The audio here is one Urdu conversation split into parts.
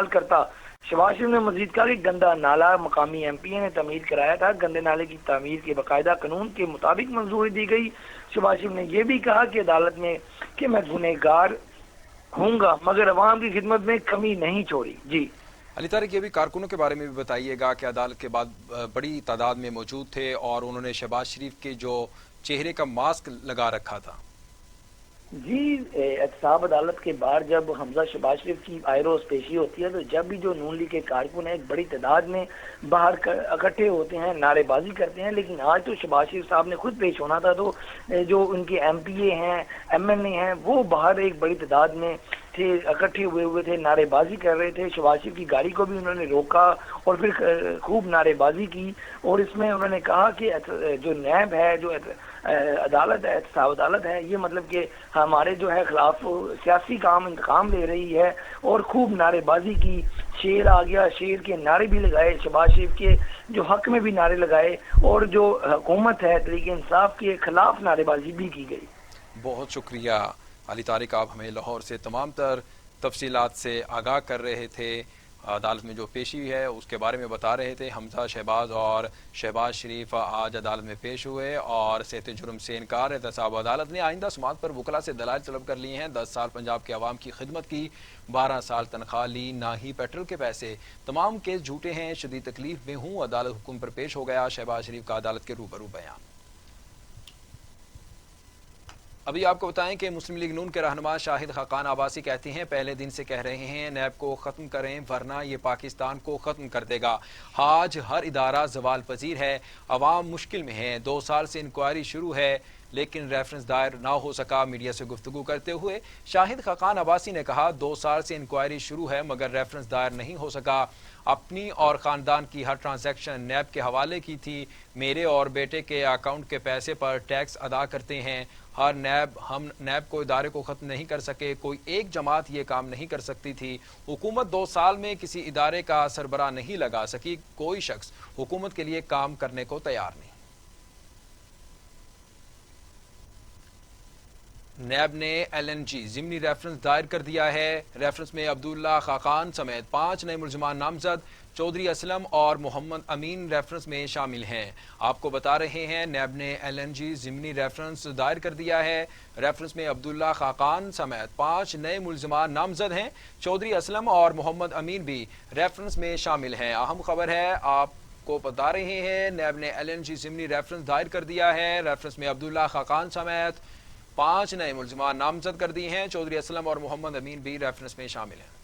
کرتا۔ شہباز شریف نے مزید کہا کہ گندا نالا مقامی ایم پی اے نے تعمیر کرایا تھا، گندے نالے کی تعمیر کے باقاعدہ قانون کے مطابق منظوری دی گئی۔ شہباز شریف نے یہ بھی کہا کہ عدالت میں کہ میں گنہگار ہوں گا مگر عوام کی خدمت میں کمی نہیں چھوڑی۔ جی علی طارق، یہ بھی کارکنوں کے بارے میں بھی بتائیے گا کہ عدالت کے بعد بڑی تعداد میں موجود تھے اور انہوں نے شہباز شریف کے جو چہرے کا ماسک لگا رکھا تھا۔ جی، احتساب عدالت کے بعد جب حمزہ شہباز شریف کی آئروز پیشی ہوتی ہے تو جب بھی جو نون لیگ کے کارکن ہیں ایک بڑی تعداد میں باہر اکٹھے ہوتے ہیں، نعرے بازی کرتے ہیں، لیکن آج تو شہباز شریف صاحب نے خود پیش ہونا تھا تو جو ان کے ایم پی اے ہیں، ایم این اے ہیں، وہ باہر ایک بڑی تعداد میں تھے، اکٹھے ہوئے تھے، نعرے بازی کر رہے تھے۔ شہباز شریف کی گاڑی کو بھی انہوں نے روکا اور پھر خوب نعرے بازی کی، اور اس میں انہوں نے کہا کہ جو نیب ہے، جو عدالت ہے، احتساب عدالت ہے، یہ مطلب کہ ہمارے جو ہے خلاف سیاسی کام انتقام لے رہی ہے، اور خوب نعرے بازی کی۔ شیر آ گیا، شیر کے نعرے بھی لگائے، شہباز شریف کے جو حق میں بھی نعرے لگائے، اور جو حکومت ہے تحریک انصاف کے خلاف نعرے بازی بھی کی گئی۔ بہت شکریہ علی طارق، آپ ہمیں لاہور سے تمام تر تفصیلات سے آگاہ کر رہے تھے۔ عدالت میں جو پیشی ہے اس کے بارے میں بتا رہے تھے۔ حمزہ شہباز اور شہباز شریف آج عدالت میں پیش ہوئے اور صحت جرم سے انکار۔ احتساب عدالت نے آئندہ سماعت پر وکلاء سے دلائل طلب کر لیے ہیں۔ 10 سال پنجاب کے عوام کی خدمت کی، 12 سال تنخواہ لی، نہ ہی پیٹرول کے پیسے، تمام کیس جھوٹے ہیں، شدید تکلیف میں ہوں، عدالت حکم پر پیش ہو گیا۔ شہباز شریف کا عدالت کے روبرو بیان۔ ابھی آپ کو بتائیں کہ مسلم لیگ نون کے رہنما شاہد خاقان عباسی کہتے ہیں پہلے دن سے کہہ رہے ہیں نیب کو ختم کریں ورنہ یہ پاکستان کو ختم کر دے گا۔ آج ہر ادارہ زوال پذیر ہے، عوام مشکل میں ہیں، 2 سال سے انکوائری شروع ہے لیکن ریفرنس دائر نہ ہو سکا۔ میڈیا سے گفتگو کرتے ہوئے شاہد خاقان عباسی نے کہا 2 سال سے انکوائری شروع ہے مگر ریفرنس دائر نہیں ہو سکا۔ اپنی اور خاندان کی ہر ٹرانزیکشن نیب کے حوالے کی تھی، میرے اور بیٹے کے اکاؤنٹ کے پیسے پر ٹیکس ادا کرتے ہیں۔ ہم نیب کو ادارے کو ختم نہیں کر سکے، کوئی ایک جماعت یہ کام نہیں کر سکتی تھی۔ حکومت 2 سال میں کسی ادارے کا سربراہ نہیں لگا سکی، کوئی شخص حکومت کے لیے کام کرنے کو تیار نہیں۔ نیب نے ایل این جی ضمنی ریفرنس دائر کر دیا ہے۔ ریفرنس میں عبداللہ خاقان سمیت 5 نئے ملزمان نامزد، چودھری اسلم اور محمد امین ریفرنس میں شامل ہیں۔ آپ کو بتا رہے ہیں نیب نے ایل این جی ضمنی ریفرنس دائر کر دیا ہے۔ ریفرنس میں عبداللہ خاقان سمیت 5 نئے ملزمان نامزد ہیں، چودھری اسلم اور محمد امین بھی ریفرنس میں شامل ہیں۔ اہم خبر ہے، آپ کو بتا رہے ہیں نیب نے ایل این جی ضمنی ریفرنس دائر کر دیا ہے۔ ریفرنس میں عبداللہ خاقان سمیت 5 نئے ملزمان نامزد کر دیے ہیں، چودھری اسلم اور محمد امین بھی ریفرنس میں شامل ہیں۔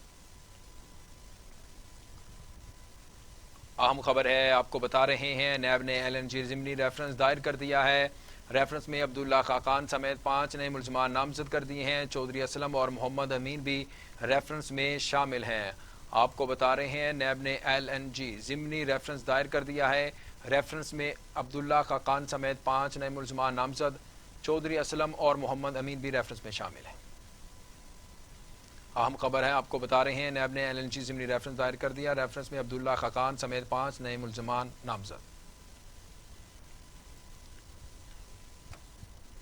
اہم خبر ہے، آپ کو بتا رہے ہیں نیب نے ایل این جی ضمنی ریفرنس دائر کر دیا ہے۔ ریفرنس میں عبداللہ خاقان سمیت 5 نئے ملزمان نامزد کر دیے ہیں، چودھری اسلم اور محمد امین بھی ریفرنس میں شامل ہیں۔ آپ کو بتا رہے ہیں نیب نے ایل این جی ضمنی ریفرنس دائر کر دیا ہے۔ ریفرنس میں عبداللہ خاقان سمیت 5 نئے ملزمان نامزد، چودھری اسلم اور محمد امین بھی ریفرنس میں شامل ہیں۔ اہم خبر ہے، آپ کو بتا رہے ہیں نیب نے ایل این جی ضمنی ریفرنس دائر کر دیا۔ ریفرنس میں عبداللہ خاقان سمیت 5 نئے ملزمان نامزد۔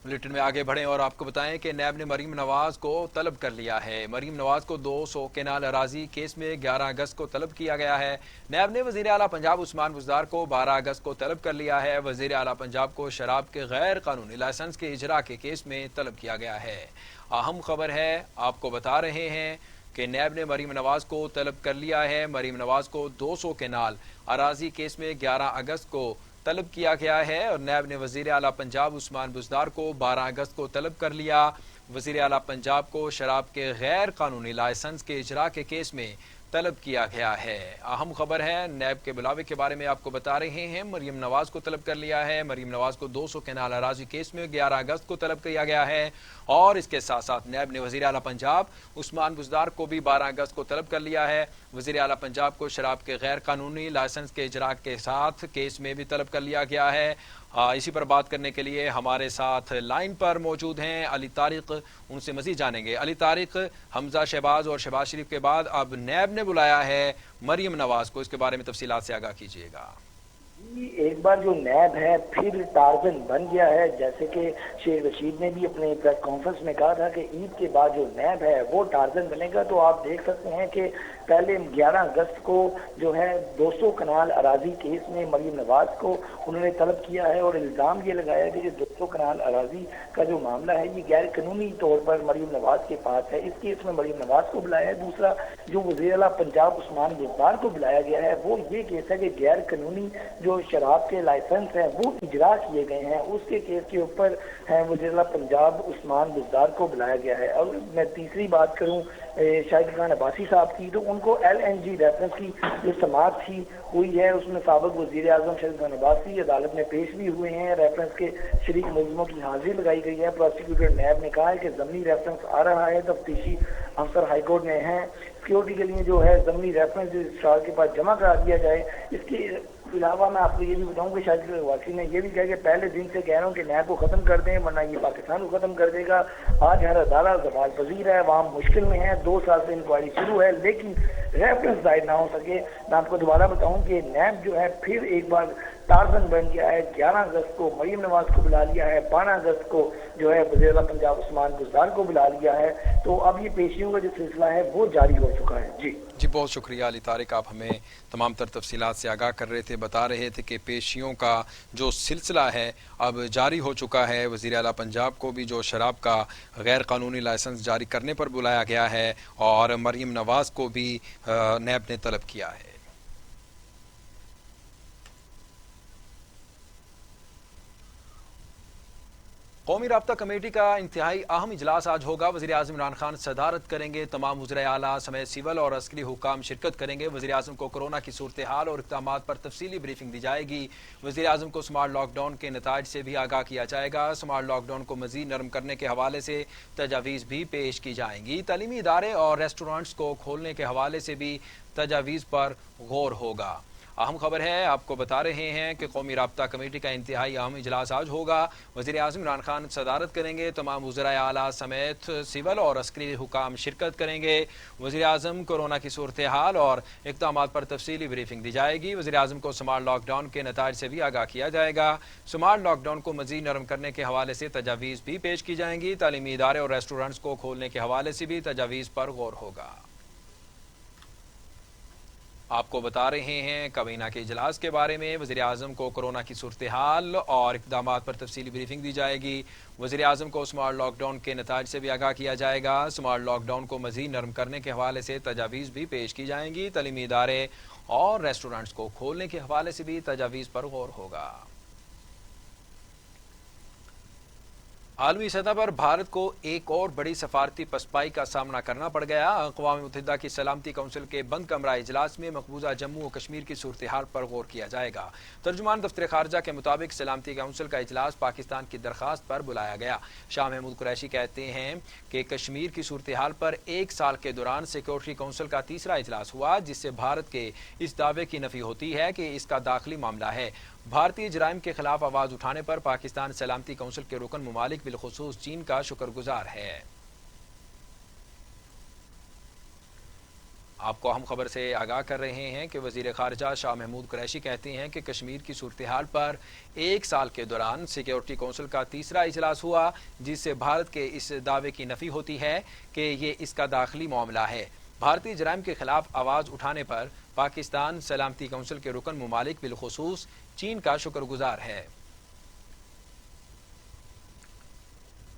بلیٹن میں آگے بڑھیں اور آپ کو بتائیں کہ نیب نے مریم نواز کو طلب کر لیا ہے۔ مریم نواز کو 200 کینال اراضی کیس میں 11 اگست کو طلب کیا گیا ہے۔ نیب نے وزیر اعلیٰ پنجاب عثمان بزدار کو 12 اگست کو طلب کر لیا ہے۔ وزیر اعلیٰ پنجاب کو شراب کے غیر قانونی لائسنس کے اجرا کے کیس میں طلب کیا گیا ہے۔ اہم خبر ہے، آپ کو بتا رہے ہیں کہ نیب نے مریم نواز کو طلب کر لیا ہے۔ مریم نواز کو 200 کینال اراضی کیس میں 11 اگست کو طلب کیا گیا ہے اور نیب نے وزیر اعلیٰ پنجاب عثمان بزدار کو 12 اگست کو طلب کر لیا۔ وزیر اعلیٰ پنجاب کو شراب کے غیر قانونی لائسنس کے اجرا کے کیس میں طلب کیا گیا ہے۔ اہم خبر ہے، نیب کے بلاوے کے بارے میں آپ کو بتا رہے ہیں۔ مریم نواز کو طلب کر لیا ہے۔ مریم نواز کو 200 کینال اراضی کیس میں 11 اگست کو طلب کیا گیا ہے اور اس کے ساتھ ساتھ نیب نے وزیر اعلیٰ پنجاب عثمان بزدار کو بھی 12 اگست کو طلب کر لیا ہے۔ وزیر اعلیٰ پنجاب کو شراب کے غیر قانونی لائسنس کے اجرا کے ساتھ کیس میں بھی طلب کر لیا گیا ہے۔ اسی پر بات کرنے کے لیے ہمارے ساتھ لائن پر موجود ہیں علی طارق، ان سے مزید جانیں گے۔ علی طارق، حمزہ شہباز اور شہباز شریف کے بعد اب نیب نے بلایا ہے مریم نواز کو، اس کے بارے میں تفصیلات سے آگاہ کیجیے گا۔ ایک بار جو نیب ہے پھر ٹارزن بن گیا ہے، جیسے کہ شیخ رشید نے بھی اپنے پریس کانفرنس میں کہا تھا کہ عید کے بعد جو نیب ہے وہ ٹارزن بنے گا۔ تو آپ دیکھ سکتے ہیں کہ پہلے 11 اگست کو جو ہے 200 کنال اراضی کیس میں مریم نواز کو انہوں نے طلب کیا ہے، اور الزام یہ لگایا کہ 200 کنال اراضی کا جو معاملہ ہے یہ غیر قانونی طور پر مریم نواز کے پاس ہے۔ اس کیس میں مریم نواز کو بلایا ہے۔ دوسرا جو وزیر اعلیٰ پنجاب عثمان بزدار کو بلایا گیا ہے وہ یہ کیس ہے کہ غیر قانونی جو شراب کے لائسنس ہیں وہ اجرا کیے گئے ہیں، اس کے کیس کے اوپر وزیر اعلیٰ پنجاب عثمان بزدار کو بلایا گیا ہے۔ اور میں تیسری بات کروں شاہد خان عباسی صاحب کی، تو ان کو LNG ریفرنس کی جو سماعت تھی ہوئی ہے اس میں سابق وزیر اعظم شاہد خان عباسی عدالت میں پیش بھی ہوئے ہیں۔ ریفرنس کے شریک ملزموں کی حاضری لگائی گئی ہے۔ پروسیکیوٹر نیب نے کہا ہے کہ ضمنی ریفرنس آ رہا ہے، تفتیشی افسر ہائی کورٹ میں ہیں، سیکیورٹی کے لیے جو ہے ضمنی ریفرنس رجسٹرار کے پاس جمع کرا دیا جائے۔ اس کے علاوہ میں آپ کو یہ بھی بتاؤں کہ شاہد واسی نے یہ بھی کہا کہ پہلے دن سے کہہ رہا ہوں کہ نیب کو ختم کر دیں ورنہ یہ پاکستان کو ختم کر دے گا۔ آج ہر عدالت زوال پذیر ہے، عوام مشکل میں ہے، 2 سال سے انکوائری شروع ہے لیکن ریفرنس دائر نہ ہو سکے۔ میں آپ کو دوبارہ بتاؤں کہ نیب جو ہے پھر ایک بار ٹارزن بن گیا ہے۔ 11 اگست کو مریم نواز کو بلا لیا ہے، 12 اگست کو جو ہے وزیر اعلیٰ پنجاب عثمان بزدار کو بلا لیا ہے۔ تو اب یہ پیشیوں کا جو سلسلہ ہے وہ جاری ہو چکا ہے۔ جی بہت شکریہ علی طارق، آپ ہمیں تمام تر تفصیلات سے آگاہ کر رہے تھے، بتا رہے تھے کہ پیشیوں کا جو سلسلہ ہے اب جاری ہو چکا ہے۔ وزیر اعلیٰ پنجاب کو بھی جو شراب کا غیر قانونی لائسنس جاری کرنے پر بلایا گیا ہے اور مریم نواز کو بھی نیب نے طلب کیا ہے۔ قومی رابطہ کمیٹی کا انتہائی اہم اجلاس آج ہوگا۔ وزیر اعظم عمران خان صدارت کریں گے، تمام وزرائے اعلیٰ سمیت سول اور عسکری حکام شرکت کریں گے۔ وزیر اعظم کو کورونا کی صورتحال اور اقدامات پر تفصیلی بریفنگ دی جائے گی۔ وزیر اعظم کو سمارٹ لاک ڈاؤن کے نتائج سے بھی آگاہ کیا جائے گا۔ سمارٹ لاک ڈاؤن کو مزید نرم کرنے کے حوالے سے تجاویز بھی پیش کی جائیں گی۔ تعلیمی ادارے اور ریسٹورانٹس کو کھولنے کے حوالے سے بھی تجاویز پر غور ہوگا۔ اہم خبر ہے، آپ کو بتا رہے ہیں کہ قومی رابطہ کمیٹی کا انتہائی اہم اجلاس آج ہوگا۔ وزیر اعظم عمران خان صدارت کریں گے، تمام وزرائے اعلیٰ سمیت سول اور عسکری حکام شرکت کریں گے۔ وزیر اعظم کورونا کی صورتحال اور اقدامات پر تفصیلی بریفنگ دی جائے گی۔ وزیر اعظم کو سمارٹ لاک ڈاؤن کے نتائج سے بھی آگاہ کیا جائے گا۔ سمارٹ لاک ڈاؤن کو مزید نرم کرنے کے حوالے سے تجاویز بھی پیش کی جائیں گی۔ تعلیمی ادارے اور ریسٹورینٹس کو کھولنے کے حوالے سے بھی تجاویز پر غور ہوگا۔ آپ کو بتا رہے ہیں کابینہ کے اجلاس کے بارے میں۔ وزیر اعظم کو کورونا کی صورتحال اور اقدامات پر تفصیلی بریفنگ دی جائے گی۔ وزیر اعظم کو سمارٹ لاک ڈاؤن کے نتائج سے بھی آگاہ کیا جائے گا۔ سمارٹ لاک ڈاؤن کو مزید نرم کرنے کے حوالے سے تجاویز بھی پیش کی جائیں گی۔ تعلیمی ادارے اور ریسٹورینٹس کو کھولنے کے حوالے سے بھی تجاویز پر غور ہوگا۔ عالمی سطح پر بھارت کو ایک اور بڑی سفارتی پسپائی کا سامنا کرنا پڑ گیا۔ اقوام متحدہ کی سلامتی کونسل کے بند کمرہ اجلاس میں مقبوضہ جموں و کشمیر کی صورتحال پر غور کیا جائے گا۔ ترجمان دفتر خارجہ کے مطابق سلامتی کونسل کا اجلاس پاکستان کی درخواست پر بلایا گیا۔ شاہ محمود قریشی کہتے ہیں کہ کشمیر کی صورتحال پر 1 سال کے دوران سیکورٹی کونسل کا تیسرا اجلاس ہوا، جس سے بھارت کے اس دعوے کی نفی ہوتی ہے کہ اس کا داخلی معاملہ ہے۔ بھارتی جرائم کے خلاف آواز اٹھانے پر پاکستان سلامتی کونسل کے رکن ممالک بالخصوص چین کا شکر گزار ہے۔ آپ کو اہم خبر سے آگاہ کر رہے ہیں کہ وزیر خارجہ شاہ محمود قریشی کہتے ہیں کہ کشمیر کی صورتحال پر 1 سال کے دوران سیکورٹی کونسل کا تیسرا اجلاس ہوا، جس سے بھارت کے اس دعوے کی نفی ہوتی ہے کہ یہ اس کا داخلی معاملہ ہے۔ بھارتی جرائم کے خلاف آواز اٹھانے پر پاکستان سلامتی کونسل کے رکن ممالک بالخصوص چین کا شکر گزار ہے۔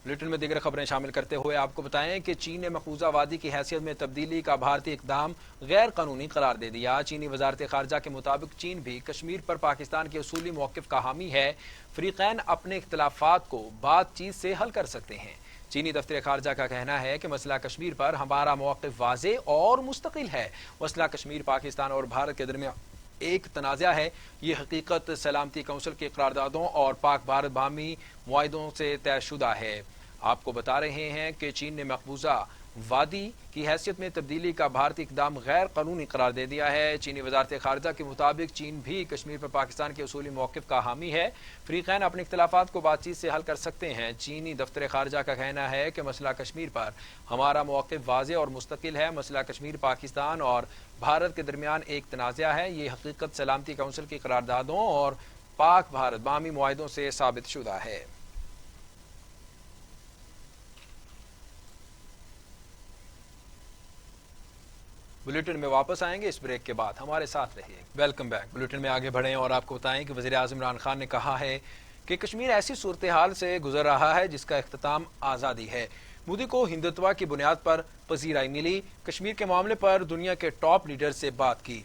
بلیٹن میں دیگر خبریں شامل کرتے ہوئے آپ کو بتائیں کہ چین نے مقبوضہ وادی کی حیثیت میں تبدیلی کا بھارتی اقدام غیر قانونی قرار دے دیا۔ چینی وزارت خارجہ کے مطابق چین بھی کشمیر پر پاکستان کے اصولی موقف کا حامی ہے۔ فریقین اپنے اختلافات کو بات چیت سے حل کر سکتے ہیں۔ چینی دفتر خارجہ کا کہنا ہے کہ مسئلہ کشمیر پر ہمارا موقف واضح اور مستقل ہے۔ مسئلہ کشمیر پاکستان اور بھارت کے درمیان ایک تنازع ہے۔ یہ حقیقت سلامتی کونسل کی قراردادوں اور پاک بھارت باہمی معاہدوں سے طے شدہ ہے۔ آپ کو بتا رہے ہیں کہ چین نے مقبوضہ وادی کی حیثیت میں تبدیلی کا بھارتی اقدام غیر قانونی قرار دے دیا ہے۔ چینی وزارت خارجہ کے مطابق چین بھی کشمیر پر پاکستان کے اصولی موقف کا حامی ہے۔ فریقین اپنے اختلافات کو بات چیت سے حل کر سکتے ہیں۔ چینی دفتر خارجہ کا کہنا ہے کہ مسئلہ کشمیر پر ہمارا موقف واضح اور مستقل ہے۔ مسئلہ کشمیر پاکستان اور بھارت کے درمیان ایک تنازع ہے۔ یہ حقیقت سلامتی کونسل کی قراردادوں اور پاک بھارت باہمی معاہدوں سے ثابت شدہ ہے۔ بلیٹن میں واپس آئیں گے اس بریک کے بعد، ہمارے ساتھ رہیے۔ Welcome back. بلیٹن میں آگے بڑھیں اور آپ کو بتائیں کہ وزیر اعظم عمران خان نے کہا ہے کہ کشمیر ایسی صورتحال سے گزر رہا ہے جس کا اختتام آزادی ہے۔ مودی کو ہندوتوا کی بنیاد پر پذیرائی ملی۔ کشمیر کے معاملے پر دنیا کے ٹاپ لیڈر سے بات کی۔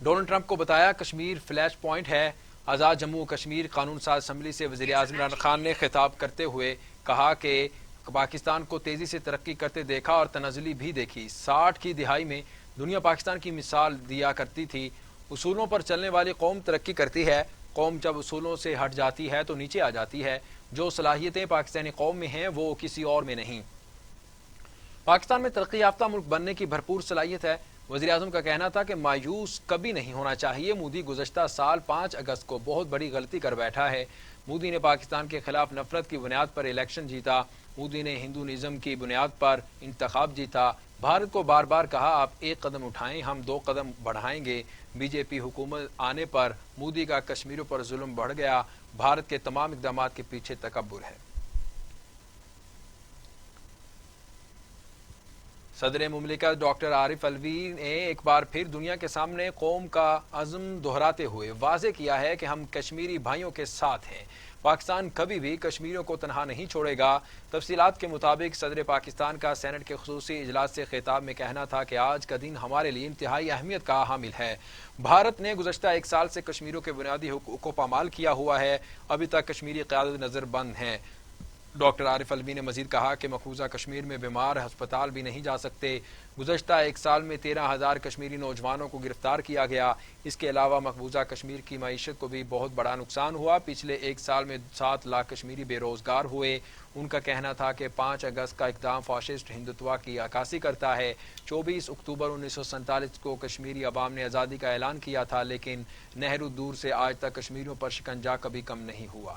ڈونلڈ ٹرمپ کو بتایا کشمیر فلیش پوائنٹ ہے۔ آزاد جموں کشمیر قانون ساز اسمبلی سے وزیر اعظم عمران خان نے خطاب کرتے ہوئے کہا کہ پاکستان کو تیزی سے ترقی کرتے دیکھا اور تنزلی بھی دیکھی۔ 60 کی دہائی میں دنیا پاکستان کی مثال دیا کرتی تھی۔ اصولوں پر چلنے والی قوم ترقی کرتی ہے۔ قوم جب اصولوں سے ہٹ جاتی ہے تو نیچے آ جاتی ہے۔ جو صلاحیتیں پاکستانی قوم میں ہیں وہ کسی اور میں نہیں۔ پاکستان میں ترقی یافتہ ملک بننے کی بھرپور صلاحیت ہے۔ وزیر اعظم کا کہنا تھا کہ مایوس کبھی نہیں ہونا چاہیے۔ مودی گزشتہ سال 5 اگست کو بہت بڑی غلطی کر بیٹھا ہے۔ مودی نے پاکستان کے خلاف نفرت کی بنیاد پر الیکشن جیتا۔ مودی نے ہندونزم کی بنیاد پر انتخاب جیتا۔ بھارت کو بار بار کہا آپ ایک قدم اٹھائیں ہم 2 قدم بڑھائیں گے۔ بی جے پی حکومت آنے پر مودی کا کشمیریوں پر ظلم بڑھ گیا۔ بھارت کے تمام اقدامات کے پیچھے تکبر ہے۔ صدر مملکت ڈاکٹر عارف الوی نے ایک بار پھر دنیا کے سامنے قوم کا عزم دہراتے ہوئے واضح کیا ہے کہ ہم کشمیری بھائیوں کے ساتھ ہیں۔ پاکستان کبھی بھی کشمیریوں کو تنہا نہیں چھوڑے گا۔ تفصیلات کے مطابق صدر پاکستان کا سینٹ کے خصوصی اجلاس سے خطاب میں کہنا تھا کہ آج کا دن ہمارے لیے انتہائی اہمیت کا حامل ہے۔ بھارت نے گزشتہ 1 سال سے کشمیریوں کے بنیادی حقوق کو پامال کیا ہوا ہے۔ ابھی تک کشمیری قیادت نظر بند ہیں۔ ڈاکٹر عارف الوی نے مزید کہا کہ مقبوضہ کشمیر میں بیمار ہسپتال بھی نہیں جا سکتے۔ گزشتہ 1 سال میں 13,000 کشمیری نوجوانوں کو گرفتار کیا گیا۔ اس کے علاوہ مقبوضہ کشمیر کی معیشت کو بھی بہت بڑا نقصان ہوا۔ پچھلے 1 سال میں 7 لاکھ کشمیری بے روزگار ہوئے۔ ان کا کہنا تھا کہ 5 اگست کا اقدام فاشسٹ ہندوتوا کی عکاسی کرتا ہے۔ 24 اکتوبر 1947 کو کشمیری عوام نے آزادی کا اعلان کیا تھا، لیکن نہرو دور سے آج تک کشمیریوں پر شکنجہ کبھی کم نہیں ہوا۔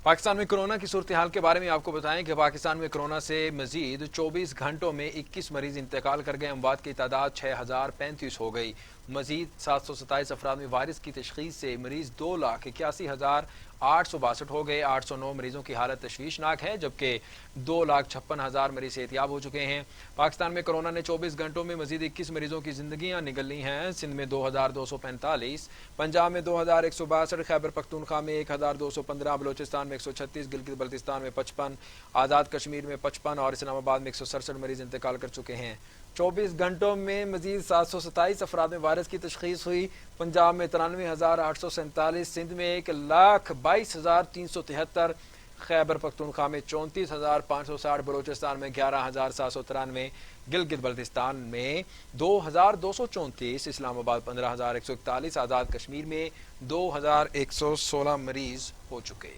پاکستان میں کرونا کی صورتحال کے بارے میں آپ کو بتائیں کہ پاکستان میں کرونا سے مزید 24 گھنٹوں میں 21 مریض انتقال کر گئے۔ اموات کی تعداد 6035 ہو گئی۔ مزید 727 افراد میں وائرس کی تشخیص سے مریض 2,81,862 ہو گئے۔ 809 مریضوں کی حالت تشویشناک ہے جبکہ 2,56,000 مریض صحتیاب ہو چکے ہیں۔ پاکستان میں کرونا نے 24 گھنٹوں میں مزید 21 مریضوں کی زندگیاں نگل لی ہیں۔ سندھ میں 2,245، پنجاب میں 2,162، خیبر پختونخوا میں 1,215، بلوچستان میں 136، گلگت بلتستان میں 55، آزاد کشمیر میں 55 اور اسلام آباد میں 167 مریض انتقال کر چکے ہیں۔ 24 گھنٹوں میں مزید 727 افراد میں وائرس کی تشخیص ہوئی۔ پنجاب میں 93,847، سندھ میں 1,22,373، خیبر پختونخوا میں 34,560، بلوچستان میں 11,793، گلگت بلتستان میں 2,234، اسلام آباد 15,141، آزاد کشمیر میں 2,116 مریض ہو چکے۔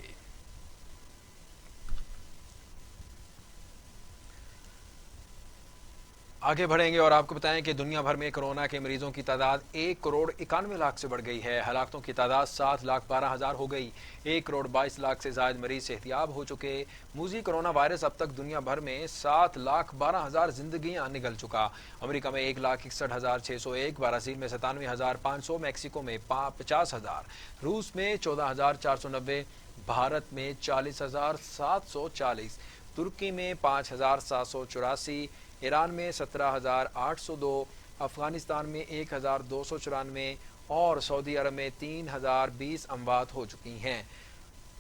آگے بڑھیں گے اور آپ کو بتائیں کہ دنیا بھر میں کرونا کے مریضوں کی تعداد 1,91,00,000 سے بڑھ گئی ہے۔ ہلاکتوں کی تعداد 7,12,000 ہو گئی۔ 1,22,00,000 سے زائد مریض صحتیاب ہو چکے۔ موذی کرونا وائرس اب تک دنیا بھر میں 7,12,000 زندگیاں نگل چکا۔ امریکہ میں 1,61,601، برازیل میں 97,500، میکسیکو میں 50,000، روس میں 14,490، بھارت میں 40,740، ترکی میں 5,784، ایران میں 17,802، افغانستان میں 1,294 اور سعودی عرب میں 3,020 اموات ہو چکی ہیں۔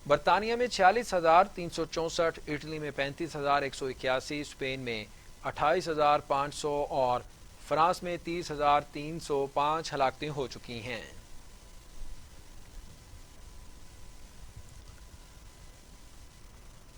برطانیہ میں 46,364، اٹلی میں 35,181، اسپین میں 28,500 اور فرانس میں 30,305 ہلاکتیں ہو چکی ہیں۔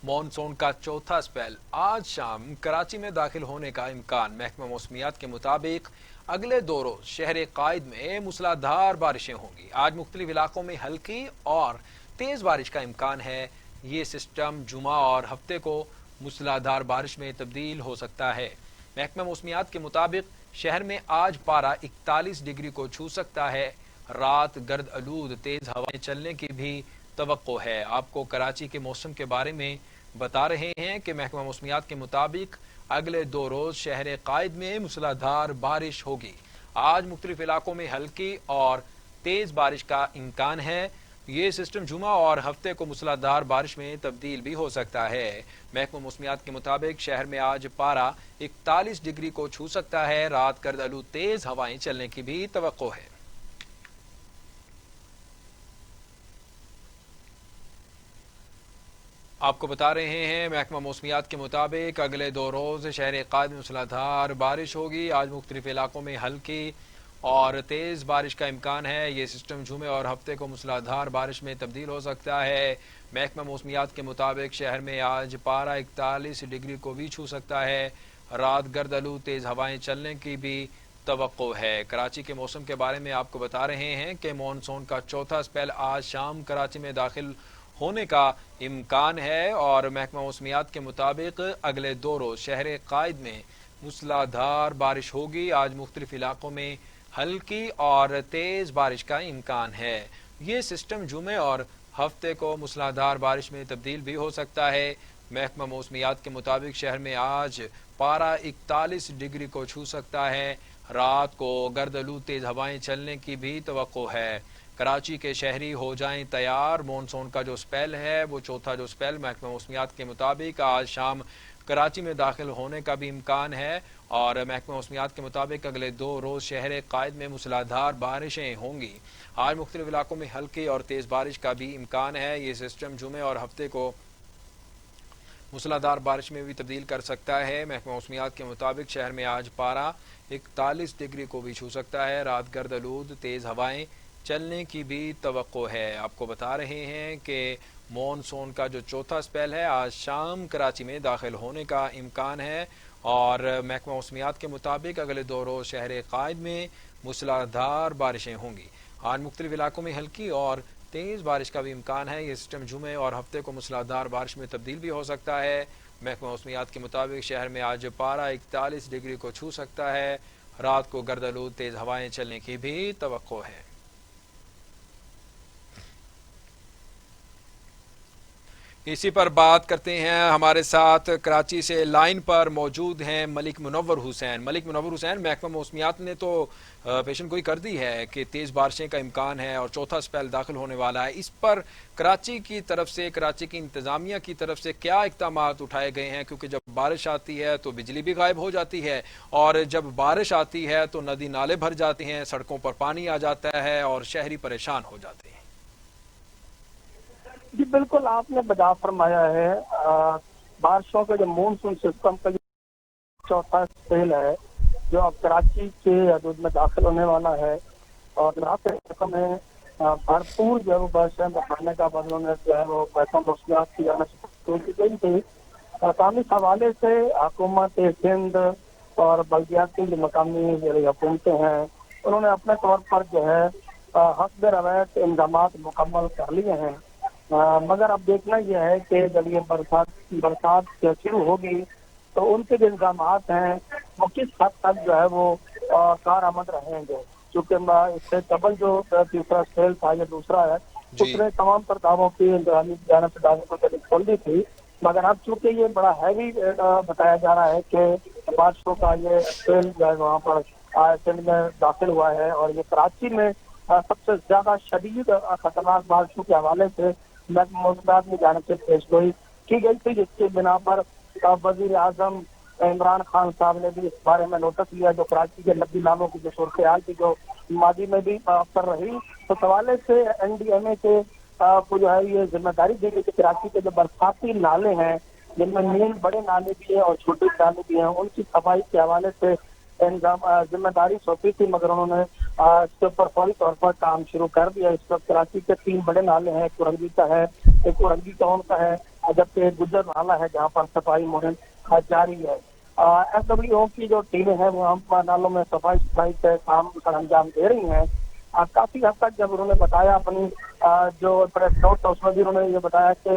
مانسون کا چوتھا سپیل آج شام کراچی میں داخل ہونے کا امکان۔ محکمہ موسمیات کے مطابق اگلے 2 روز شہر قائد میں موسلا دھار بارشیں ہوں گی۔ آج مختلف علاقوں میں ہلکی اور تیز بارش کا امکان ہے۔ یہ سسٹم جمعہ اور ہفتے کو موسلادھار بارش میں تبدیل ہو سکتا ہے۔ محکمہ موسمیات کے مطابق شہر میں آج پارہ 41 ڈگری کو چھو سکتا ہے۔ رات گرد آلود تیز ہوائیں چلنے کی بھی توقع ہے۔ آپ کو کراچی کے موسم کے بارے میں بتا رہے ہیں کہ محکمہ موسمیات کے مطابق اگلے 2 روز شہر قائد میں موسلادھار بارش ہوگی۔ آج مختلف علاقوں میں ہلکی اور تیز بارش کا امکان ہے۔ یہ سسٹم جمعہ اور ہفتے کو موسلادھار بارش میں تبدیل بھی ہو سکتا ہے۔ محکمہ موسمیات کے مطابق شہر میں آج پارہ 41 ڈگری کو چھو سکتا ہے۔ رات گرد آلود تیز ہوائیں چلنے کی بھی توقع ہے۔ آپ کو بتا رہے ہیں محکمہ موسمیات کے مطابق اگلے 2 روز شہر قائد میں موسلادھار بارش ہوگی۔ آج مختلف علاقوں میں ہلکی اور تیز بارش کا امکان ہے۔ یہ سسٹم جمعے اور ہفتے کو موسلادھار بارش میں تبدیل ہو سکتا ہے۔ محکمہ موسمیات کے مطابق شہر میں آج پارہ 41 ڈگری کو بھی چھو سکتا ہے۔ رات گرد آلود تیز ہوائیں چلنے کی بھی توقع ہے۔ کراچی کے موسم کے بارے میں آپ کو بتا رہے ہیں کہ مون سون کا چوتھا اسپیل آج شام کراچی میں داخل ہونے کا امکان ہے اور محکمہ موسمیات کے مطابق اگلے 2 روز شہر قائد میں موسلادھار بارش ہوگی۔ آج مختلف علاقوں میں ہلکی اور تیز بارش کا امکان ہے۔ یہ سسٹم جمعے اور ہفتے کو موسلادھار بارش میں تبدیل بھی ہو سکتا ہے۔ محکمہ موسمیات کے مطابق شہر میں آج پارہ 41 ڈگری کو چھو سکتا ہے۔ رات کو گرد آلود تیز ہوائیں چلنے کی بھی توقع ہے۔ کراچی کے شہری ہو جائیں تیار۔ مون سون کا جو اسپیل ہے وہ چوتھا جو اسپیل محکمہ موسمیات کے مطابق آج شام کراچی میں داخل ہونے کا بھی امکان ہے اور محکمہ موسمیات کے مطابق اگلے 2 روز شہر قائد میں موسلادھار بارشیں ہوں گی۔ آج مختلف علاقوں میں ہلکی اور تیز بارش کا بھی امکان ہے۔ یہ سسٹم جمعے اور ہفتے کو موسلادھار بارش میں بھی تبدیل کر سکتا ہے۔ محکمہ موسمیات کے مطابق شہر میں آج پارہ 41 ڈگری کو بھی چھو سکتا ہے۔ رات گرد آلود تیز ہوائیں چلنے کی بھی توقع ہے۔ آپ کو بتا رہے ہیں کہ مون سون کا جو چوتھا اسپیل ہے آج شام کراچی میں داخل ہونے کا امکان ہے اور محکمہ موسمیات کے مطابق اگلے 2 روز شہر قائد میں موسلادھار بارشیں ہوں گی۔ آج مختلف علاقوں میں ہلکی اور تیز بارش کا بھی امکان ہے۔ یہ سسٹم جمعے اور ہفتے کو موسلادھار بارش میں تبدیل بھی ہو سکتا ہے۔ محکمہ موسمیات کے مطابق شہر میں آج پارہ 41 ڈگری کو چھو سکتا ہے۔ رات کو گرد آلود تیز ہوائیں چلنے کی بھی توقع ہے۔ اسی پر بات کرتے ہیں۔ ہمارے ساتھ کراچی سے لائن پر موجود ہیں ملک منور حسین۔ ملک منور حسین، محکمہ موسمیات نے تو پیشن گوئی کر دی ہے کہ تیز بارشیں کا امکان ہے اور چوتھا اسپیل داخل ہونے والا ہے۔ اس پر کراچی کی طرف سے، کراچی کی انتظامیہ کی طرف سے کیا اقدامات اٹھائے گئے ہیں؟ کیونکہ جب بارش آتی ہے تو بجلی بھی غائب ہو جاتی ہے اور جب بارش آتی ہے تو ندی نالے بھر جاتے ہیں، سڑکوں پر پانی آ جاتا ہے اور شہری پریشان ہو جاتے ہیں۔ جی بالکل، آپ نے بجا فرمایا ہے۔ بارشوں کا جو مونسون سسٹم کا جو چوتھا اسپیل ہے جو اب کراچی کے حدود میں داخل ہونے والا ہے اور رات کے میں بھرپور جو ہے وہ بارشیں بڑھانے کا بدلوں میں جو ہے وہ محکمہ موسمیات کی جانب سے شروع کی گئی تھی۔ مقامی حوالے سے حکومت ہند اور بلدیاتی جو مقامی حکومتیں ہیں انہوں نے اپنے طور پر جو ہے حسب روایت انتظامات مکمل کر لیے ہیں، مگر اب دیکھنا یہ ہے کہ جب یہ برسات شروع ہوگی تو ان کے جو انتظامات ہیں وہ کس حد تک جو ہے وہ کارآمد رہیں گے، چونکہ اس سے قبل جو تیسرا اسپیل تھا یا دوسرا ہے اس نے تمام پر دعووں کی انتظامی جانب سے دعووں کو کھول دی تھی، مگر اب چونکہ یہ بڑا ہیوی بتایا جا رہا ہے کہ بارشوں کا یہ اسپیل جو ہے وہاں پر سندھ میں داخل ہوا ہے اور یہ کراچی میں سب سے زیادہ شدید خطرناک بارشوں کے حوالے سے محکمہ موسمیات کی جانب سے پیش گوئی کی گئی تھی، جس کی بنا پر وزیر اعظم عمران خان صاحب نے بھی اس بارے میں نوٹس لیا جو کراچی کے ندی نالوں کی جو صورتحال کی جو ماضی میں بھی اکثر رہی، تو حوالے سے این ڈی ایم اے کے کو جو ہے یہ ذمہ داری دی گئی کہ کراچی کے جو برساتی نالے ہیں جن میں مین بڑے نالے بھی ہیں اور چھوٹے نالے بھی ہیں ان کی صفائی کے حوالے سے ذمہ داری سونپی تھی، مگر انہوں نے اس کے اوپر فوری طور پر کام شروع کر دیا۔ اس وقت کراچی کے 3 بڑے نالے ہیں، ایک اورنگی کا ہے، ایک اورنگی ٹاؤن کا ہے، جبکہ ایک گجر نالہ ہے جہاں پر صفائی مہم جاری ہے۔ ایس ڈبلیو او کی جو ٹیمیں ہیں وہ ہم نالوں میں صفائی کے کام سر انجام دے رہی ہیں۔ کافی حد تک جب انہوں نے بتایا اپنی جو پریس نوٹ تھا اس میں بھی انہوں نے یہ بتایا کہ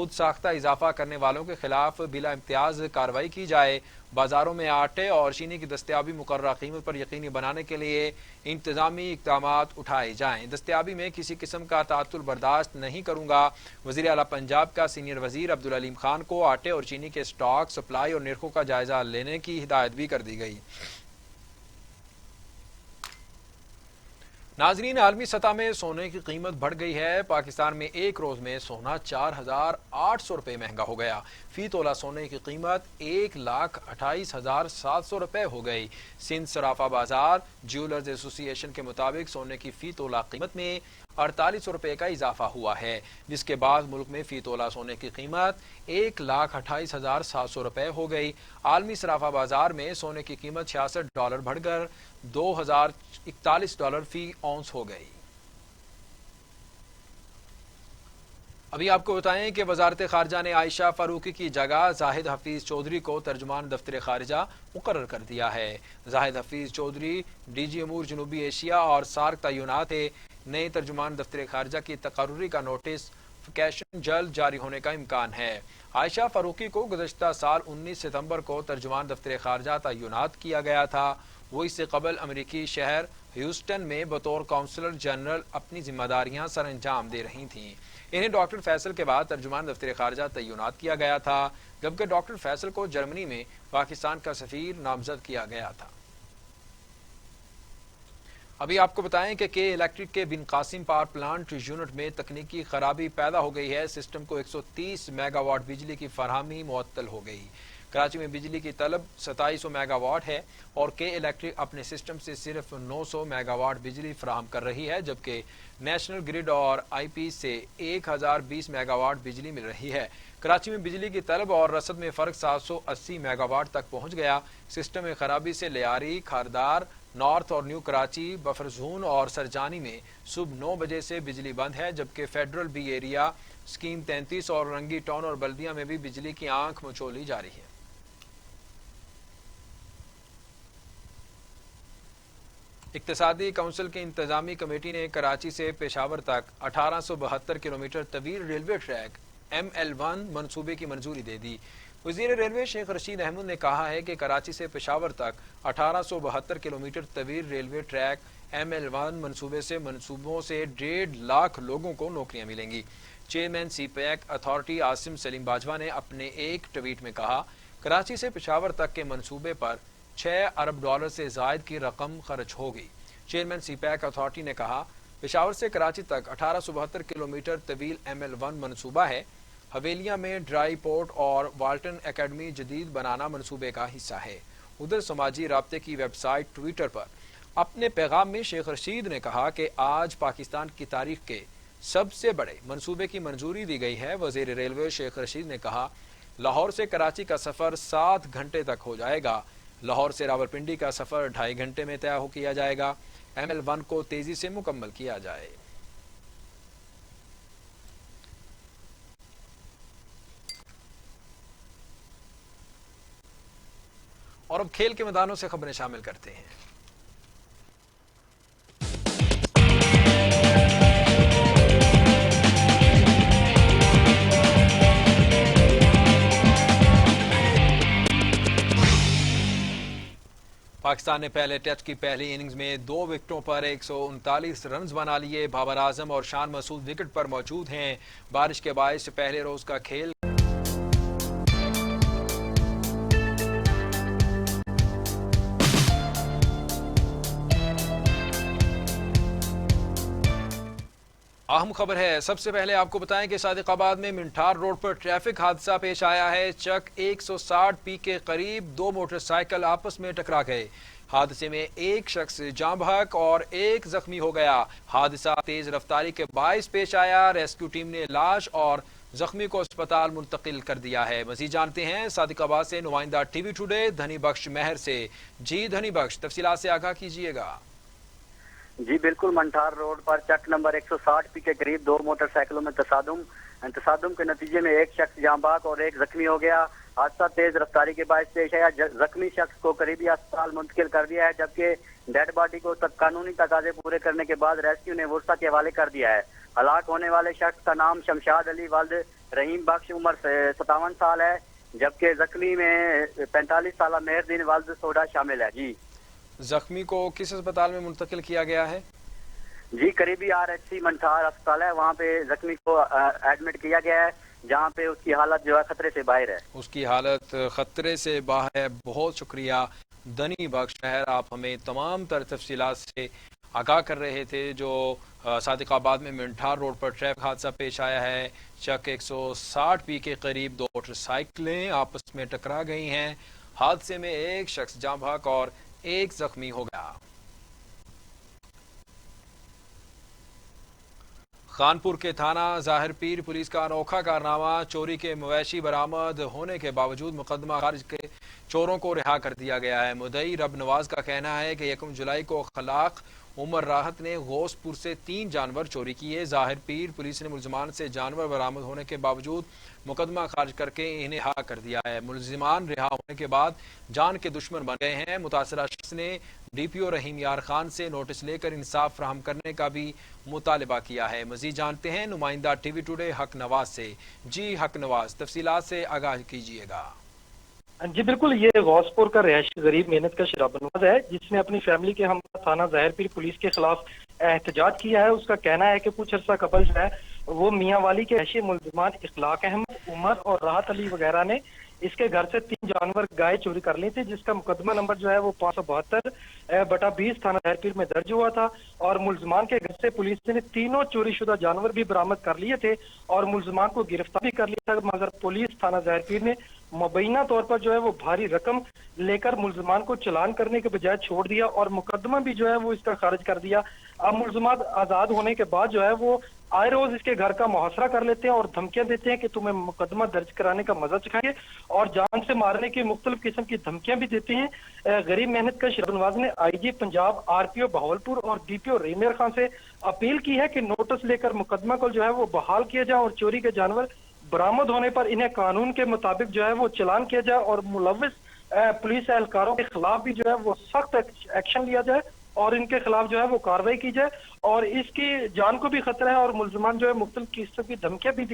خود ساختہ اضافہ کرنے والوں کے خلاف بلا امتیاز کارروائی کی جائے۔ بازاروں میں آٹے اور چینی کی دستیابی مقررہ قیمت پر یقینی بنانے کے لیے انتظامی اقدامات اٹھائے جائیں۔ دستیابی میں کسی قسم کا تعطل برداشت نہیں کروں گا۔ وزیر اعلیٰ پنجاب کا سینئر وزیر عبدالعلیم خان کو آٹے اور چینی کے اسٹاک، سپلائی اور نرخوں کا جائزہ لینے کی ہدایت بھی کر دی گئی۔ ناظرین، عالمی سطح میں سونے کی قیمت بڑھ گئی ہے۔ پاکستان میں ایک روز میں سونا 4,800 روپے مہنگا ہو گیا۔ فی تولہ سونے کی قیمت 1,28,700 روپے ہو گئی۔ سندھ صرافہ بازار جیولرز ایسوسی ایشن کے مطابق سونے کی فی تولہ قیمت میں 4800 روپے کا اضافہ ہوا ہے، جس کے بعد ملک میں فی تولہ سونے کی قیمت 1,28,700 روپے ہو گئی۔ عالمی صرافہ بازار میں سونے کی قیمت $66 بڑھ کر $2,041 فی اونس ہو گئی۔ ابھی آپ کو بتائیں کہ وزارت خارجہ نے عائشہ فاروقی کی جگہ زاہد حفیظ چودھری کو ترجمان دفتر خارجہ مقرر کر دیا ہے۔ زاہد حفیظ چودھری ڈی جی امور جنوبی ایشیا اور سارک تعینات تھے۔ نئے ترجمان دفتر خارجہ کی تقرری کا نوٹیفکیشن جلد جاری ہونے کا امکان ہے۔ عائشہ فاروقی کو گزشتہ سال 19 ستمبر کو ترجمان دفتر خارجہ تعینات کیا گیا تھا۔ وہ اس سے قبل امریکی شہر ہیوسٹن میں بطور کونسلر جنرل اپنی ذمہ داریاں سر انجام دے رہی تھیں۔ انہیں ڈاکٹر فیصل کے بعد ترجمان دفتر خارجہ تعینات کیا گیا تھا، جبکہ ڈاکٹر فیصل کو جرمنی میں پاکستان کا سفیر نامزد کیا گیا تھا۔ ابھی آپ کو بتائیں کہ الیکٹرک کے بن قاسم پاور پلانٹ یونٹ میں تکنیکی خرابی پیدا ہو گئی ہے۔ سسٹم کو 130 میگا واٹ بجلی کی فراہمی معطل ہو گئی۔ کراچی میں بجلی کی طلب 2700 میگا واٹ ہے اور الیکٹرک اپنے سسٹم سے صرف 900 میگا واٹ بجلی فراہم کر رہی ہے، جبکہ نیشنل گرڈ اور آئی پی سے 1020 میگا واٹ بجلی مل رہی ہے۔ کراچی میں بجلی کی طلب اور رسد میں فرق 780 میگا واٹ تک پہنچ گیا۔ سسٹم میں خرابی سے لیاری، کھاردار، نارتھ اور نیو کراچی، بفر زون اور سرجانی میں صبح 9 بجے سے بجلی بند ہے، جبکہ فیڈرل بی ایریا، اسکیم 33 اور رنگی ٹاؤن اور بلدیہ میں بھی بجلی کی آنکھ مچولی جاری ہے۔ اقتصادی کونسل کی انتظامی کمیٹی نے کراچی سے پشاور تک 1872 کلومیٹر طویل ریلوے ٹریک ML1 منصوبے کی منظوری دے دی۔ وزیر ریلوے شیخ رشید احمد نے کہا ہے کہ کراچی سے پشاور تک 1872 کلومیٹر طویل ریلوے ٹریک ML1 منصوبے سے منصوبوں سے 1.5 لاکھ لوگوں کو نوکریاں ملیں گی۔ Chairman CPEC authority Asim Saleem Bajwa نے اپنے ایک ٹویٹ میں کہا، کراچی سے پشاور تک کے منصوبے پر $6 ارب سے زائد کی رقم خرچ ہوگی۔ چیئرمین سی پیک اتھارٹی نے کہا، پشاور سے کراچی تک 1872 کلومیٹر طویل ML1 منصوبہ ہے۔ حویلیہ میں ڈرائی پورٹ اور والٹن اکیڈمی جدید بنانا منصوبے کا حصہ ہے۔ ادھر سماجی رابطے کی ویب سائٹ ٹویٹر پر اپنے پیغام میں شیخ رشید نے کہا کہ آج پاکستان کی تاریخ کے سب سے بڑے منصوبے کی منظوری دی گئی ہے۔ وزیر ریلوے شیخ رشید نے کہا، لاہور سے کراچی کا سفر 7 گھنٹے تک ہو جائے گا۔ لاہور سے راولپنڈی کا سفر 2.5 گھنٹے میں طے کیا جائے گا۔ ML1 کو تیزی سے مکمل کیا جائے۔ اور اب کھیل کے میدانوں سے خبریں شامل کرتے ہیں۔ پاکستان نے پہلے ٹیسٹ کی پہلی اننگز میں 2 وکٹوں پر 139 رنز بنا لیے۔ بابر اعظم اور شان مسعود وکٹ پر موجود ہیں۔ بارش کے باعث پہلے روز کا کھیل اہم خبر ہے۔ سب سے پہلے آپ کو بتائیں کہ صادق آباد میں منٹھار روڈ پر ٹریفک حادثہ پیش آیا ہے۔ چک 160 کے قریب 2 موٹر سائیکل آپس میں ٹکرا گئے۔ حادثے میں ایک شخص جاں بحق اور ایک زخمی ہو گیا۔ حادثہ تیز رفتاری کے باعث پیش آیا۔ ریسکیو ٹیم نے لاش اور زخمی کو اسپتال منتقل کر دیا ہے۔ مزید جانتے ہیں صادق آباد سے نمائندہ ٹی وی ٹوڈے دھنی بخش مہر سے۔ جی دھنی بخش، تفصیلات سے آگاہ کیجیے گا۔ جی بالکل، منٹھار روڈ پر چک نمبر 160 کے قریب 2 موٹر سائیکلوں میں تصادم کے نتیجے میں ایک شخص جاں بحق اور ایک زخمی ہو گیا۔ حادثہ تیز رفتاری کے باعث پیش آیا۔ زخمی شخص کو قریبی اسپتال منتقل کر دیا ہے، جبکہ ڈیڈ باڈی کو قانونی تقاضے پورے کرنے کے بعد ریسکیو نے ورثہ کے حوالے کر دیا ہے۔ ہلاک ہونے والے شخص کا نام شمشاد علی والد رحیم بخش عمر 57 سال ہے، جبکہ زخمی میں 45 سالہ مہر الدین والد سوڈا شامل ہے جی۔ زخمی کو کس اسپتال میں منتقل کیا گیا ہے؟ جی قریبی RHC منٹھار اسپتال ہے، وہاں پہ زخمی کو ایڈمٹ کیا گیا ہے، جہاں پہ اس کی حالت جو ہے خطرے سے باہر ہے۔ اس کی حالت خطرے سے باہر ہے۔ بہت شکریہ دنی بخش شہر، آپ ہمیں تمام تر تفصیلات سے آگاہ کر رہے تھے۔ جو صادق آباد میں منٹھار روڈ پر ٹریفک حادثہ پیش آیا ہے، چک 160 کے قریب دو موٹر سائیکلیں آپس میں ٹکرا گئی ہیں۔ حادثے میں ایک شخص جاں بحق اور ایک زخمی ہو گیا۔ خانپور کے تھانہ ظاہر پیر پولیس کا انوکھا کارنامہ، چوری کے مویشی برآمد ہونے کے باوجود مقدمہ خارج کے چوروں کو رہا کر دیا گیا ہے۔ مدعی رب نواز کا کہنا ہے کہ 1 جولائی کو خلاق عمر راحت نے غوث پور سے 3 جانور چوری کیے۔ ظاہر پیر پولیس نے ملزمان سے جانور برآمد ہونے کے باوجود مقدمہ خارج کر کے انہیں رہا کر دیا ہے۔ ملزمان رہا ہونے کے بعد جان کے دشمن بن گئے ہیں۔ متاثرہ شخص نے DPO رحیم یار خان سے نوٹس لے کر انصاف فراہم کرنے کا بھی مطالبہ کیا ہے۔ مزید جانتے ہیں نمائندہ ٹی وی ٹوڈے حق نواز سے۔ جی حق نواز، تفصیلات سے آگاہ کیجیے گا۔ جی بالکل، یہ غوث پور کا رہائشی غریب محنت کا رب نواز ہے، جس نے اپنی فیملی کے ہم تھانہ ظاہر پیر پولیس کے خلاف احتجاج کیا ہے۔ اس کا کہنا ہے کہ کچھ عرصہ قبل جو ہے وہ میاں والی کے رہائشی ملزمان اخلاق احمد، عمر اور راحت علی وغیرہ نے اس کے گھر سے 3 جانور گائے چوری کر لی تھی، جس کا مقدمہ نمبر جو ہے وہ 572/20 تھانہ ظاہر پیر میں درج ہوا تھا۔ اور ملزمان کے گھر سے پولیس نے تینوں چوری شدہ جانور بھی برآمد کر لیے تھے اور ملزمان کو گرفتار بھی کر لیا تھا، مگر پولیس تھانہ ظاہر پیر نے مبینہ طور پر جو ہے وہ بھاری رقم لے کر ملزمان کو چلان کرنے کے بجائے چھوڑ دیا اور مقدمہ بھی جو ہے وہ اس کا خارج کر دیا۔ اب ملزمان آزاد ہونے کے بعد جو ہے وہ آئے روز اس کے گھر کا محاصرہ کر لیتے ہیں اور دھمکیاں دیتے ہیں کہ تمہیں مقدمہ درج کرانے کا مزہ چکھائیں گے اور جان سے مارنے کی مختلف قسم کی دھمکیاں بھی دیتے ہیں۔ غریب محنت کا رب نواز نے IG پنجاب، RPO بہاولپور اور DPO رحیم یار خان سے اپیل کی ہے کہ نوٹس لے کر مقدمہ کو جو ہے وہ بحال کیا جائے اور چوری کے جانور برآمد ہونے پر انہیں قانون کے مطابق جو ہے وہ چلان کیا جائے اور ملوث پولیس اہلکاروں کے خلاف بھی جو ہے وہ سخت ایکشن لیا جائے اور ان کے خلاف جو ہے وہ کارروائی کی جائے۔ اور اس کی جان کو بھی خطرہ ہے اور ملزمان جو ہے مختلف قسم کی دھمکیاں بھی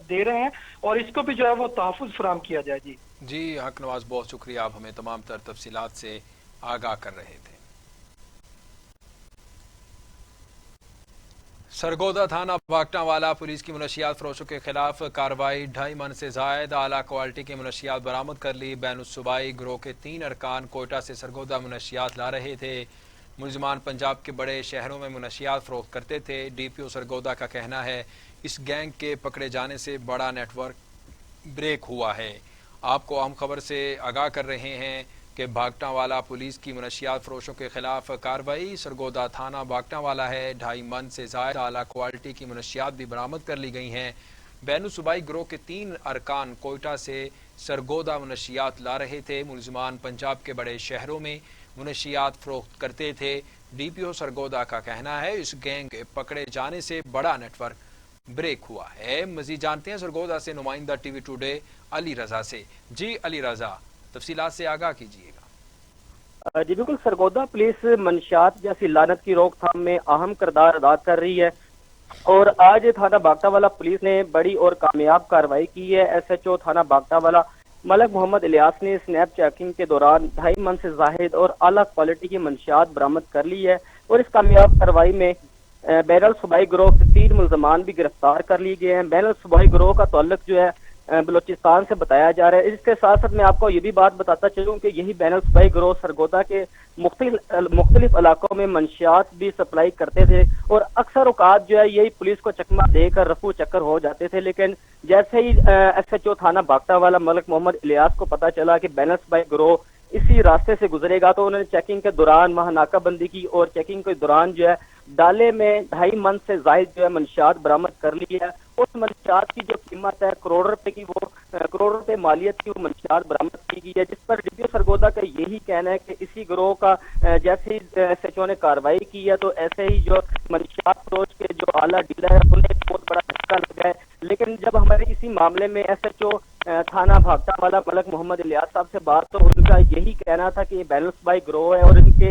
دے رہے ہیں اور اس کو بھی جو ہے وہ تحفظ فراہم کیا جائے۔ جی حق نواز، بہت شکریہ، آپ ہمیں تمام تر تفصیلات سے آگاہ کر رہے تھے۔ سرگودا تھانہ بھاگٹا والا پولیس کی منشیات فروشوں کے خلاف کارروائی، 2.5 من سے زائد اعلیٰ کوالٹی کے منشیات برآمد کر لی۔ بین الصوبائی گروہ کے 3 ارکان کوئٹہ سے سرگودا منشیات لا رہے تھے۔ ملزمان پنجاب کے بڑے شہروں میں منشیات فروخت کرتے تھے۔ DPO سرگودا کا کہنا ہے اس گینگ کے پکڑے جانے سے بڑا نیٹ ورک بریک ہوا ہے۔ آپ کو اہم خبر سے آگاہ کر رہے ہیں کہ بھاگٹا والا پولیس کی منشیات فروشوں کے خلاف کارروائی، سرگودا تھانہ بھاگٹا والا ہے، 2.5 من سے زائد اعلیٰ کوالٹی کی منشیات بھی برآمد کر لی گئی ہیں۔ بین الصوبائی گروہ کے 3 ارکان کوئٹہ سے سرگودا منشیات لا رہے تھے۔ ملزمان پنجاب کے بڑے شہروں میں منشیات فروخت کرتے تھے۔ DPO سرگودا کا کہنا ہے اس گینگ کے پکڑے جانے سے بڑا نیٹ ورک بریک ہوا ہے۔ مزید جانتے ہیں سرگودا سے نمائندہ T V today Ali Raza سے۔ جی علی رضا، تفصیلات سے آگاہ کیجیے گا۔ جی بالکل، سرگودا پولیس منشیات جیسی لعنت کی روک تھام میں اہم کردار ادا کر رہی ہے اور آج تھانہ بھاگٹا والا پولیس نے بڑی اور کامیاب کارروائی کی ہے۔ SHO تھانہ بھاگٹا والا ملک محمد الیاس نے سنیپ چیکنگ کے دوران 2.5 من سے زائد اور اعلیٰ کوالٹی کی منشیات برآمد کر لی ہے اور اس کامیاب کارروائی میں بین الصوبائی گروہ کے 3 ملزمان بھی گرفتار کر لیے گئے ہیں۔ بین الصوبائی گروہ کا تعلق جو ہے بلوچستان سے بتایا جا رہا ہے۔ اس کے ساتھ ساتھ میں آپ کو یہ بھی بات بتاتا چلوں کہ یہی بین الصوبائی گروہ سرگودا کے مختلف علاقوں میں منشیات بھی سپلائی کرتے تھے اور اکثر اوقات جو ہے یہی پولیس کو چکمہ دے کر رفو چکر ہو جاتے تھے، لیکن جیسے ہی SHO تھانہ بھاگٹا والا ملک محمد الیاس کو پتا چلا کہ بین الصوبائی گروہ اسی راستے سے گزرے گا تو انہوں نے چیکنگ کے دوران وہاں ناکہ بندی کی اور چیکنگ کے دوران جو ہے ڈالے میں 2.5 من سے زائد جو ہے منشیات برآمد کر لی ہے۔ اس منشیات کی جو قیمت ہے کروڑ روپے کی، وہ کروڑ روپے مالیت کی وہ منشیات برآمد کی گئی ہے، جس پر DPO سرگودا کا یہی کہنا ہے کہ اسی گروہ کا جیسے ہی SHO نے کارروائی کی ہے تو ایسے ہی جو منشیات فروش کے جو اعلیٰ ڈیلر ہے انہیں ایک بہت بڑا دھچکا لگا ہے۔ لیکن جب ہمارے اسی معاملے میں SHO تھانہ بھاگٹا والا ملک محمد الیاس صاحب سے بات تو ان کا یہی کہنا تھا کہ یہ بین الصوبائی گروہ ہے اور ان کے